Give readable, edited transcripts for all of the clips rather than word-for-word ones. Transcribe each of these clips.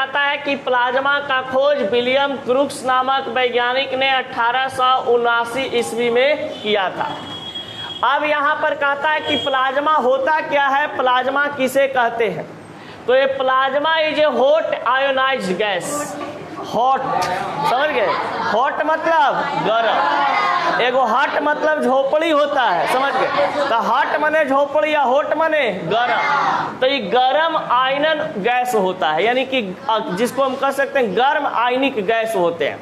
जाता है कि प्लाज्मा का खोज विलियम क्रूक्स नामक वैज्ञानिक ने 1879 ईस्वी में किया था। अब यहाँ पर कहता है कि प्लाज्मा होता क्या है, प्लाज्मा किसे कहते हैं। तो ये plasma is a hot ionised gas. Hot समझ गए, हॉट मतलब गर्म, एगो हॉट मतलब झोपड़ी होता है, समझ गए। तो हॉट मने झोपड़ी या हॉट मने गर्म। तो ये गर्म आयनन गैस होता है, यानी कि जिसको हम कह सकते हैं गर्म आयनिक गैस होते हैं।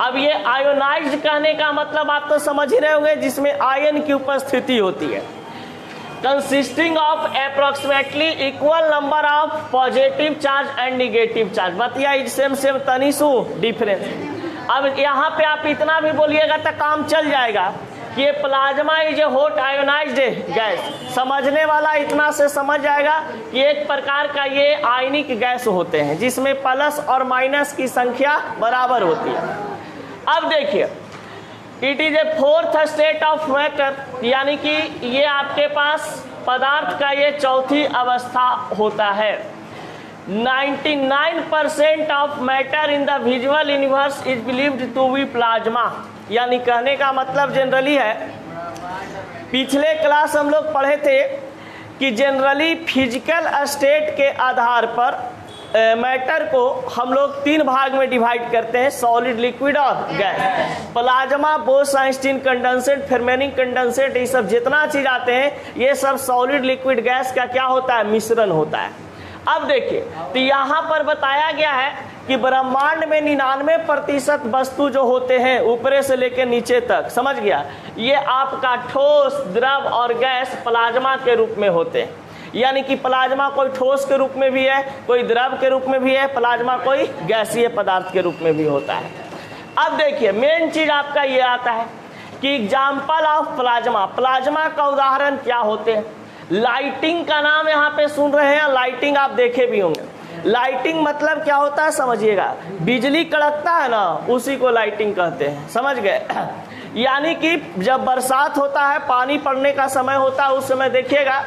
अब ये आयोनाइज्ड कहने का मतलब आप तो समझ ही रहे होंगे, जिसमें आयन की उपस्थिति होती है। Consisting of approximately equal number of positive charge and negative charge. बतिया सेम तनी सु डिफरेंस। अब यहाँ पे आप इतना भी बोलिएगा तो काम चल जाएगा कि ये plasma is a hot ionised gas. समझने वाला इतना से समझ जाएगा कि एक प्रकार का ये आयनिक गैस होते हैं जिसमें प्लस और माइनस की संख्या बराबर होती है। अब देखिए, it is a fourth state of matter, यानी कि ये आपके पास पदार्थ का ये चौथी अवस्था होता है। 99% of matter in the visual universe is believed to be plasma. यानी कहने का मतलब जनरली है, पिछले क्लास हम लोग पढ़े थे कि जनरली फिजिकल स्टेट के आधार पर मैटर को हम लोग 3 भाग में डिवाइड करते हैं, सॉलिड, लिक्विड और gas. Plasma, Bose Einstein condensate, fermionic condensate, ये सब जितना चीज आते हैं ये सब सॉलिड, लिक्विड, गैस का क्या होता है, मिश्रण होता है। अब देखिए, तो यहाँ पर बताया गया है कि ब्रह्मांड में 99% वस्तु जो होते हैं ऊपरे से लेकर नीचे तक, समझ गया, ये आपका ठोस, द्रव और गैस प्लाज्मा के रूप में होते हैं। यानी कि प्लाज्मा कोई ठोस के रूप में भी है, कोई द्रव के रूप में भी है, प्लाज्मा कोई गैसीय पदार्थ के रूप में भी होता है। अब देखिए, मेन चीज आपका ये आता है कि एग्जाम्पल ऑफ प्लाज्मा, प्लाज्मा का उदाहरण क्या होते हैं। लाइटिंग का नाम यहाँ पे सुन रहे हैं, लाइटिंग आप देखे भी होंगे। लाइटिंग मतलब क्या होता है समझिएगा, बिजली कड़कता है ना, उसी को लाइटिंग कहते हैं, समझ गए। यानी कि जब बरसात होता है, पानी पड़ने का समय होता है, उस समय देखिएगा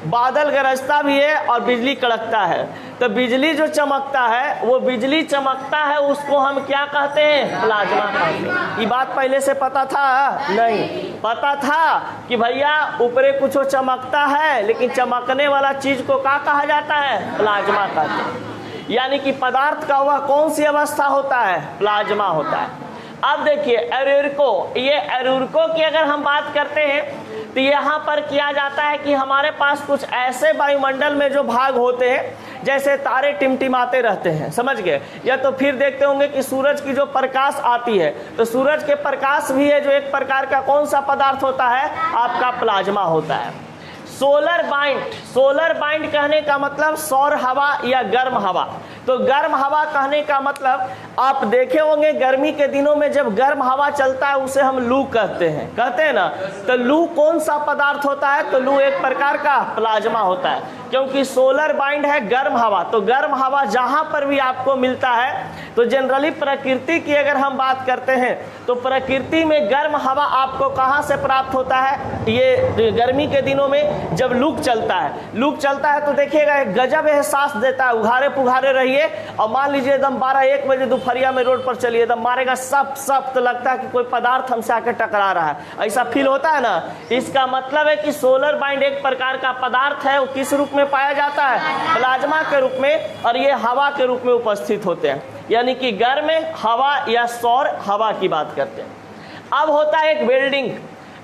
बादल गरजता भी है और बिजली कड़कता है। तो बिजली जो चमकता है, वो बिजली चमकता है, उसको हम क्या कहते हैं, प्लाज्मा कहते हैं। ये बात पहले से पता था? नहीं पता था कि भैया ऊपरे कुछ चमकता है, लेकिन चमकने वाला चीज को क्या कहा जाता है, प्लाज्मा कहते हैं। यानी कि पदार्थ का वह कौन सी अवस्था होता है, प्लाज्मा होता है। अब देखिए, एरुर्को, ये एरुर्को की अगर हम बात करते हैं तो यहाँ पर किया जाता है कि हमारे पास कुछ ऐसे वायुमंडल में जो भाग होते हैं, जैसे तारे टिमटिमाते रहते हैं, समझ गए। या तो फिर देखते होंगे कि सूरज की जो प्रकाश आती है, तो सूरज के प्रकाश भी है जो एक प्रकार का कौन सा पदार्थ होता है, आपका प्लाज्मा होता है। सोलर बाइंड, सोलर बाइंड कहने का मतलब सौर हवा या गर्म हवा। तो गर्म हवा कहने का मतलब आप देखे होंगे गर्मी के दिनों में जब गर्म हवा चलता है उसे हम लू कहते हैं ना। तो लू कौन सा पदार्थ होता है, तो लू एक प्रकार का प्लाज्मा होता है, क्योंकि सोलर बाइंड है गर्म हवा। तो गर्म हवा जहां पर भी आपको मिलता है, तो जनरली प्रकृति की अगर हम बात करते हैं तो प्रकृति में गर्म हवा आपको कहां से प्राप्त होता है, ये गर्मी के दिनों में जब लू चलता है, लू चलता है तो देखिएगा एक गजब एहसास देता है, उघारे पुघारे रहिए और मान लीजिए एकदम 12-1 बजे दोपहरिया में रोड पर चलिए, एकदम मारेगा सप सप, तो लगता है कि कोई पदार्थ हमसे आके टकरा रहा है, ऐसा फील होता है ना। इसका मतलब है कि सोलर बाइंड एक प्रकार का पदार्थ है, वो किस रूप में पाया जाता है, प्लाज्मा के रूप में, और ये हवा के रूप में उपस्थित होते हैं। यानी कि गर्म हवा या सौर हवा की बात करते हैं। अब होता है एक वेल्डिंग,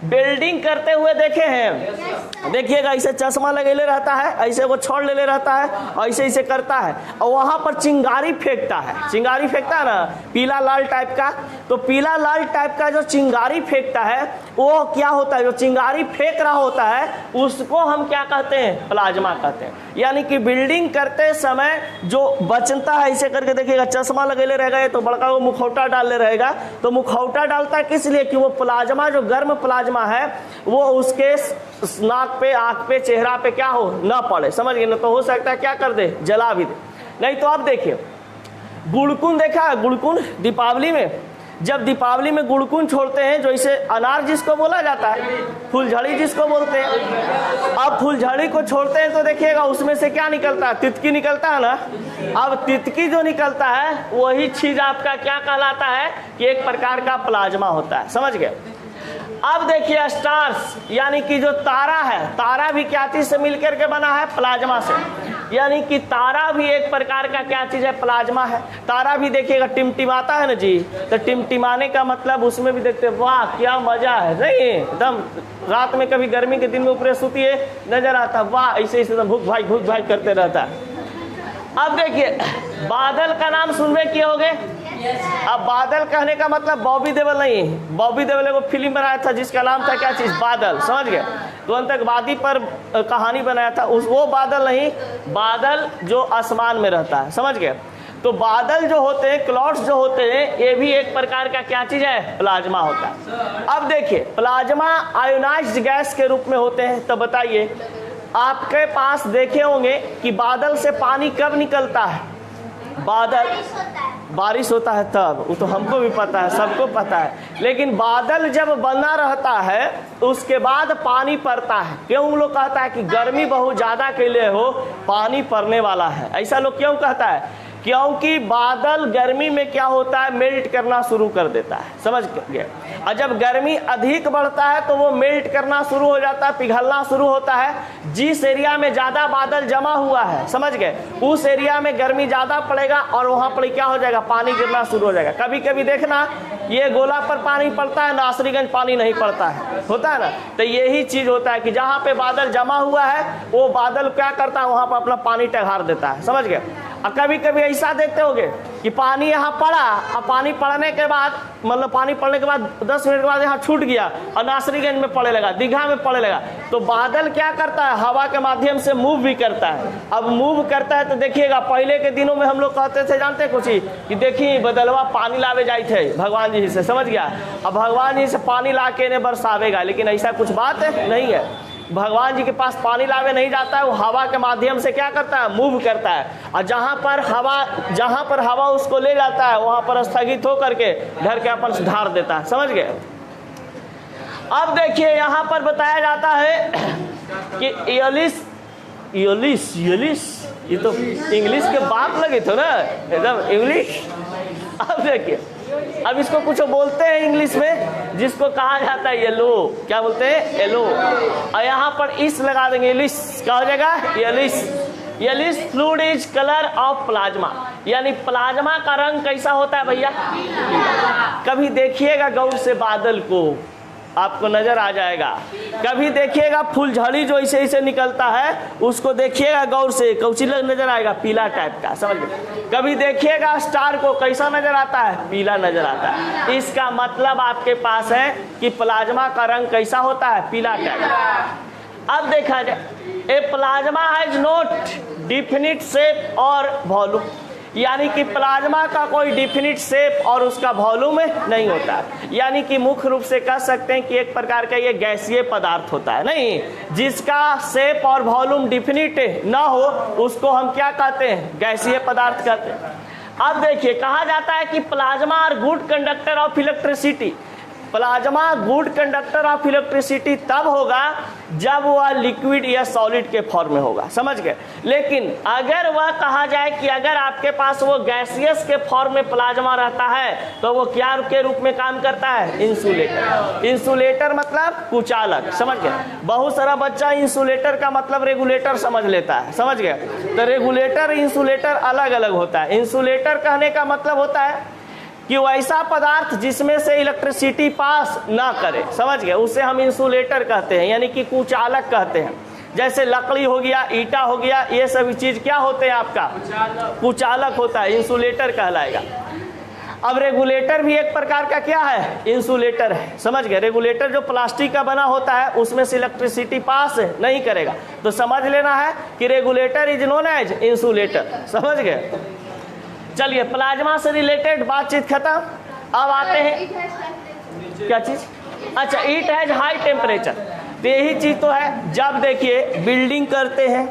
वेल्डिंग करते हुए देखे हैं, देखिएगा ऐसे चश्मा लगेले रहता है, ऐसे वो छोड़ ले रहता है, ऐसे ऐसे करता है, और वहां पर चिंगारी फेंकता है, चिंगारी फेंकता है ना, पीला लाल टाइप का। तो पीला लाल टाइप का जो चिंगारी फेंकता है, वो क्या होता है, जो चिंगारी फेंक रहा होता है उसको हम क्या कहते हैं, प्लाज्मा कहते हैं। यानी कि बिल्डिंग करते समय जो बचता है, ऐसे करके देखिएगा चश्मा लगेले रहेगा, तो बड़का वो मुखौटा डालने रहेगा। तो मुखौटा डालता है किस लिए, कि वो प्लाज्मा जो गर्म प्लाज्मा है वो उसके नाक पे, आंख पे, चेहरा पे क्या हो ना पड़े, समझ गए ना। तो हो सकता है क्या कर दे, जला भी दे। नहीं तो आप देखिए गुड़कुन देखा है, गुड़कुन दीपावली में जब दीपावली में गुड़कुन छोड़ते हैं, जो इसे अनार जिसको बोला जाता है, फुलझड़ी जिसको बोलते हैं, अब फुलझड़ी को छोड़ते हैं तो देखिएगा उसमें से क्या निकलता है, तितकी निकलता है ना। अब तितकी जो निकलता है वही चीज आपका क्या कहलाता है कि एक प्रकार का प्लाज्मा होता है, समझ गए। अब देखिए स्टार्स यानी कि जो तारा है, तारा भी क्या चीज से मिलकर के बना है, प्लाज्मा से, यानी कि तारा भी एक प्रकार का क्या चीज है, प्लाज्मा है। तारा भी देखिएगा टिमटिमाता है ना जी, तो टिमटिमाने का मतलब उसमें भी देखते हैं, वाह क्या मजा है, नहीं एकदम रात में कभी गर्मी के दिन में ऊपर सुतिए नजर आता, वाह ऐसे एकदम भूख भाई करते रहता है। अब देखिए बादल का नाम सुनवे किए होगे। अब बादल कहने का मतलब बॉबी देओल नहीं, बॉबी देओल एगो फिल्म बनाया था जिसका नाम था क्या चीज, बादल, समझ गए, तो आतंकवादी पर कहानी बनाया था, वो बादल नहीं, बादल जो आसमान में रहता है, समझ गए। तो बादल जो होते हैं, क्लाउड्स जो होते हैं, ये भी एक प्रकार का क्या चीज है, प्लाज्मा होता है। अब देखिए प्लाज्मा आयोनाइज्ड गैस के रूप में होते हैं। तो बताइए आपके पास देखे होंगे कि बादल से पानी कब निकलता है, बादल बारिश होता है तब, वो तो हमको भी पता है, सबको पता है, लेकिन बादल जब बना रहता है उसके बाद पानी पड़ता है। क्यों लोग कहता है कि गर्मी बहुत ज्यादा के लिए हो, पानी पड़ने वाला है, ऐसा लोग क्यों कहता है, क्योंकि बादल गर्मी में क्या होता है, मेल्ट करना शुरू कर देता है, समझ गए। और जब गर्मी अधिक बढ़ता है तो वो मेल्ट करना शुरू हो जाता है, पिघलना शुरू होता है। जिस एरिया में ज्यादा बादल जमा हुआ है, समझ गए, उस एरिया में गर्मी ज्यादा पड़ेगा और वहां पर क्या हो जाएगा, पानी गिरना शुरू हो जाएगा। कभी कभी देखना ये गोला पर पानी पड़ता है, नासरीगंज पानी नहीं पड़ता है, होता है ना। तो यही चीज होता है कि जहाँ पे बादल जमा हुआ है वो बादल क्या करता है, वहां पर अपना पानी टघार देता है, समझ गए। और कभी कभी ऐसा देखते होगे कि पानी यहाँ पड़ा और पानी पड़ने के बाद, मतलब पानी पड़ने के बाद 10 मिनट के बाद यहाँ छूट गया और नासरीगंज में पड़े लगा, दीघा में पड़े लगा। तो बादल क्या करता है, हवा के माध्यम से मूव भी करता है। अब मूव करता है तो देखिएगा पहले के दिनों में हम लोग कहते थे, जानते कुछ ही, कि देखिए बदलवा पानी लावे जाए थे भगवान जी से, समझ गया। अब भगवान जी से पानी ला के इन्हें बरसावेगा, लेकिन ऐसा कुछ बात नहीं है। भगवान जी के पास पानी लावे नहीं जाता है, वो हवा के माध्यम से क्या करता है, मूव करता है। और जहाँ पर हवा उसको ले जाता है वहां पर स्थगित होकर के घर के अपन सुधार देता है, समझ गए। अब देखिए यहाँ पर बताया जाता है कि योलिस ये तो इंग्लिश के बाप लगे थे ना, एकदम इंग्लिश। अब देखिए अब इसको कुछ बोलते हैं इंग्लिश में जिसको कहा जाता है येलो, क्या बोलते हैं, येलो। और यहाँ पर इस लगा देंगे, येलिस, क्या हो जाएगा, Ellis. Ellis fluid is colour of plasma, यानी प्लाज्मा का रंग कैसा होता है भैया, कभी देखिएगा गौर से बादल को, आपको नजर आ जाएगा। कभी देखिएगा फुलझड़ी जो ऐसे ऐसे निकलता है उसको देखिएगा गौर से, कौची नजर आएगा, पीला टाइप का, समझ गए। कभी देखिएगा स्टार को, कैसा नजर आता है, पीला नजर आता है। इसका मतलब आपके पास है कि प्लाज्मा का रंग कैसा होता है, पीला टाइप का। अब देखा जाए, a plasma has not definite shape और वॉल्यूम, यानी कि प्लाज्मा का कोई डिफिनिट शेप और उसका वॉल्यूम नहीं होता है। यानी कि मुख्य रूप से कह सकते हैं कि एक प्रकार का ये गैसीय पदार्थ होता है, नहीं, जिसका शेप और वॉल्यूम डिफिनिट ना हो उसको हम क्या कहते हैं, गैसीय पदार्थ कहते हैं। अब देखिए कहा जाता है कि plasma are good conductor of electricity, plasma good conductor of electricity तब होगा जब वह लिक्विड या सॉलिड के फॉर्म में होगा, समझ गए। लेकिन अगर वह कहा जाए कि अगर आपके पास वो गैसियस के फॉर्म में प्लाज्मा रहता है तो वो क्या के रूप में काम करता है, इंसुलेटर। इंसुलेटर मतलब कुचालक, समझ गए। बहुत सारा बच्चा इंसुलेटर का मतलब रेगुलेटर समझ लेता है, समझ गए। तो रेगुलेटर इंसुलेटर अलग अलग होता है। इंसुलेटर कहने का मतलब होता है कि वैसा पदार्थ जिसमें से इलेक्ट्रिसिटी पास ना करे, समझ गए, उसे हम इंसुलेटर कहते हैं, यानी कि कुचालक कहते हैं। जैसे लकड़ी हो गया, ईटा हो गया, ये सभी चीज क्या होते हैं आपका, कुचालक होता है, इंसुलेटर कहलाएगा। अब रेगुलेटर भी एक प्रकार का क्या है, इंसुलेटर है, समझ गए। रेगुलेटर जो प्लास्टिक का बना होता है उसमें से इलेक्ट्रिसिटी पास नहीं करेगा, तो समझ लेना है कि regulator is known as insulator, समझ गए। चलिए प्लाज्मा से रिलेटेड बातचीत खत्म। अब आते हैं क्या चीज, अच्छा, इट हैज हाई टेम्परेचर। तो यही चीज तो है, जब देखिए बिल्डिंग करते हैं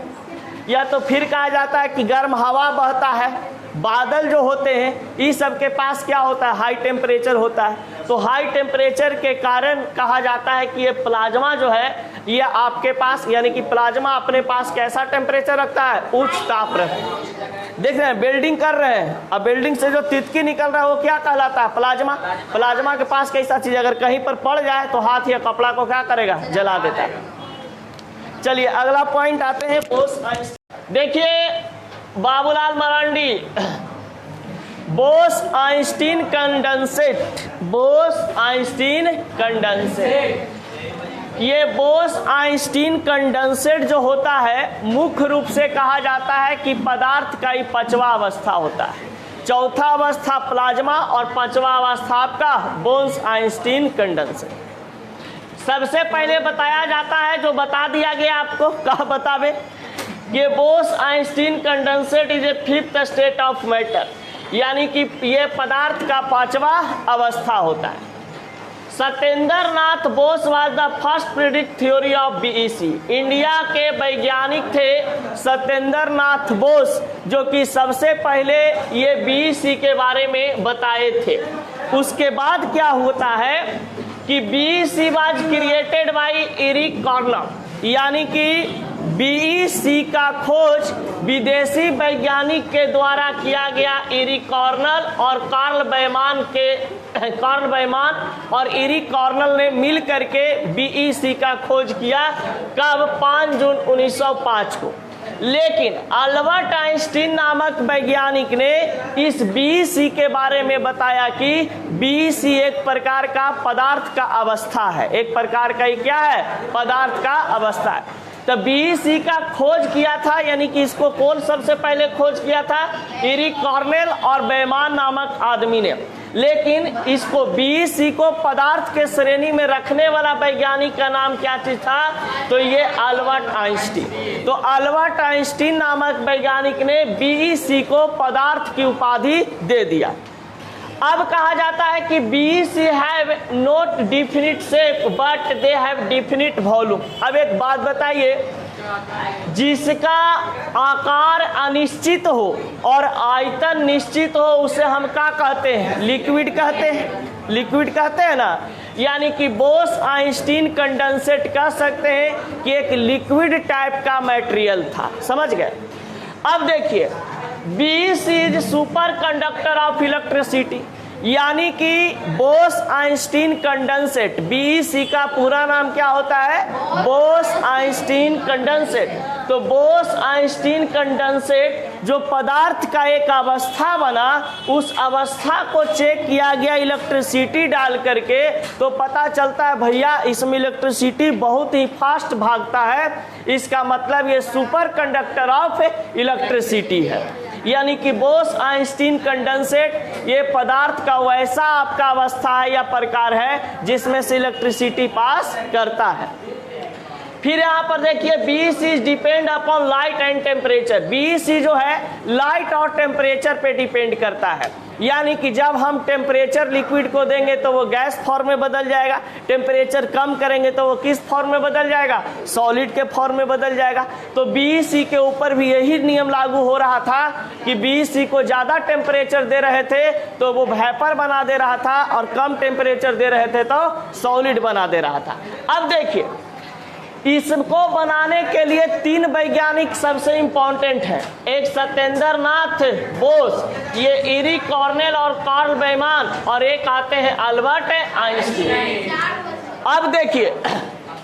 या तो फिर कहा जाता है कि गर्म हवा बहता है बादल जो होते हैं ये सबके पास क्या होता है, हाई टेम्परेचर होता है। तो हाई टेम्परेचर के कारण कहा जाता है कि ये प्लाज्मा जो है ये आपके पास, यानी कि प्लाज्मा अपने पास कैसा टेम्परेचर रखता है, उच्च ताप रखता है। देख रहे हैं बिल्डिंग कर रहे हैं, अब बिल्डिंग से जो तितकी निकल रहा है वो क्या कहलाता है, प्लाज्मा। प्लाज्मा के पास कैसा चीज अगर कहीं पर पड़ जाए तो हाथ या कपड़ा को क्या करेगा, जला देता है। चलिए अगला पॉइंट आते हैं बोस आइंस्टीन। देखिए Babulal Marandi, Bose Einstein condensate, Bose Einstein condensate. ये बोस आइंस्टीन कंडेंसेट जो होता है मुख्य रूप से कहा जाता है कि पदार्थ का ही पांचवा अवस्था होता है। चौथा अवस्था प्लाज्मा और पांचवा अवस्था आपका बोस आइंस्टीन कंडेंसेट। सबसे पहले बताया जाता है, जो बता दिया गया आपको, कहा बतावे, ये Bose Einstein condensate is a fifth state of matter, यानी कि ये पदार्थ का पांचवा अवस्था होता है। Satyendra Nath Bose was the first predict theory of BEC. India के वैज्ञानिक थे सत्येंद्र नाथ बोस, जो कि सबसे पहले ये बीईसी के बारे में बताए थे। उसके बाद क्या होता है कि BEC was created by Eric Cornell, यानी कि बीईसी का खोज विदेशी वैज्ञानिक के द्वारा किया गया। एरिक कॉर्नल और कार्ल बैमान और एरिक कॉर्नल ने मिल करके बीईसी का खोज किया। कब, 5 जून 1905 को। लेकिन अल्बर्ट आइंस्टीन नामक वैज्ञानिक ने इस बीईसी के बारे में बताया कि बीईसी एक प्रकार का पदार्थ का अवस्था है, एक प्रकार का क्या है, पदार्थ का अवस्था है। तो बीईसी का खोज किया था, यानी कि इसको कौन सबसे पहले खोज किया था, एरिक कॉर्नेल और बैमान नामक आदमी ने। लेकिन इसको बीईसी को पदार्थ के श्रेणी में रखने वाला वैज्ञानिक का नाम क्या चीज था, तो ये अल्बर्ट आइंस्टीन। तो अल्बर्ट आइंस्टीन नामक वैज्ञानिक ने बीईसी को पदार्थ की उपाधि दे दिया। अब कहा जाता है कि BEC have not definite shape but they have definite volume. अब एक बात बताइए, जिसका आकार अनिश्चित हो और आयतन निश्चित हो उसे हम क्या कहते हैं, लिक्विड कहते हैं, लिक्विड कहते हैं ना। यानी कि बोस आइंस्टीन कंडेंसेट कह सकते हैं कि एक लिक्विड टाइप का मटेरियल था, समझ गए। अब देखिए BEC is super conductor of electricity, यानी कि बोस आइंस्टीन कंडेंसेट, बीईसी का पूरा नाम क्या होता है, बोस आइंस्टीन कंडेंसेट। तो बोस आइंस्टीन कंडेंसेट जो पदार्थ का एक अवस्था बना, उस अवस्था को चेक किया गया इलेक्ट्रिसिटी डाल करके, तो पता चलता है भैया इसमें इलेक्ट्रिसिटी बहुत ही फास्ट भागता है। इसका मतलब ये सुपर कंडक्टर ऑफ इलेक्ट्रिसिटी है। यानी कि बोस आइंस्टीन कंडेंसेट ये पदार्थ का वैसा आपका अवस्था है या प्रकार है जिसमें से इलेक्ट्रिसिटी पास करता है। फिर यहाँ पर देखिए BEC depend upon light and temperature. BEC जो है लाइट और टेम्परेचर पे डिपेंड करता है, यानी कि जब हम टेम्परेचर लिक्विड को देंगे तो वो गैस फॉर्म में बदल जाएगा, टेम्परेचर कम करेंगे तो वो किस फॉर्म में बदल जाएगा, सॉलिड के फॉर्म में बदल जाएगा। तो बीईसी के ऊपर भी यही नियम लागू हो रहा था कि बीईसी को ज़्यादा टेम्परेचर दे रहे थे तो वो वेपर बना दे रहा था, और कम टेम्परेचर दे रहे थे तो सॉलिड बना दे रहा था। अब देखिए इसको बनाने के लिए 3 वैज्ञानिक सबसे इंपॉर्टेंट हैं। एक सत्येंद्र नाथ बोस, ये एरिक कॉर्नेल और कार्ल बैमान, और एक आते हैं अल्बर्ट आइंस्टीन। अब देखिए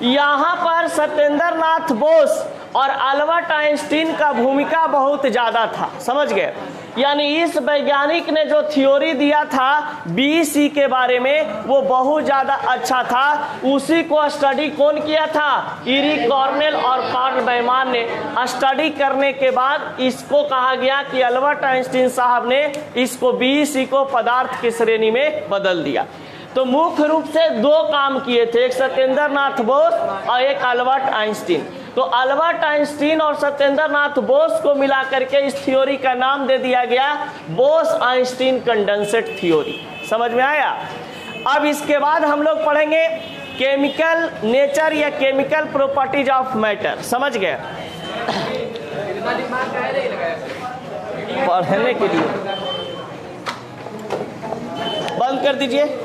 यहाँ पर सत्येंद्र नाथ बोस और अल्बर्ट आइंस्टीन का भूमिका बहुत ज़्यादा था, समझ गए। यानी इस वैज्ञानिक ने जो थ्योरी दिया था बीईसी के बारे में वो बहुत ज़्यादा अच्छा था। उसी को स्टडी कौन किया था, एरिक कॉर्नेल और कार्ल बैमान ने। स्टडी करने के बाद इसको कहा गया कि अल्बर्ट आइंस्टीन साहब ने इसको बीईसी को पदार्थ की श्रेणी में बदल दिया। तो मुख्य रूप से 2 काम किए थे, एक सत्येंद्र नाथ बोस और एक अल्बर्ट आइंस्टीन। तो अल्बर्ट आइंस्टीन और सत्येंद्र नाथ बोस को मिला करके इस थ्योरी का नाम दे दिया गया बोस आइंस्टीन कंडेंसेट थ्योरी। समझ में आया। अब इसके बाद हम लोग पढ़ेंगे केमिकल नेचर या केमिकल प्रॉपर्टीज ऑफ मैटर। समझ गए। पढ़ने के लिए। बंद कर दीजिए।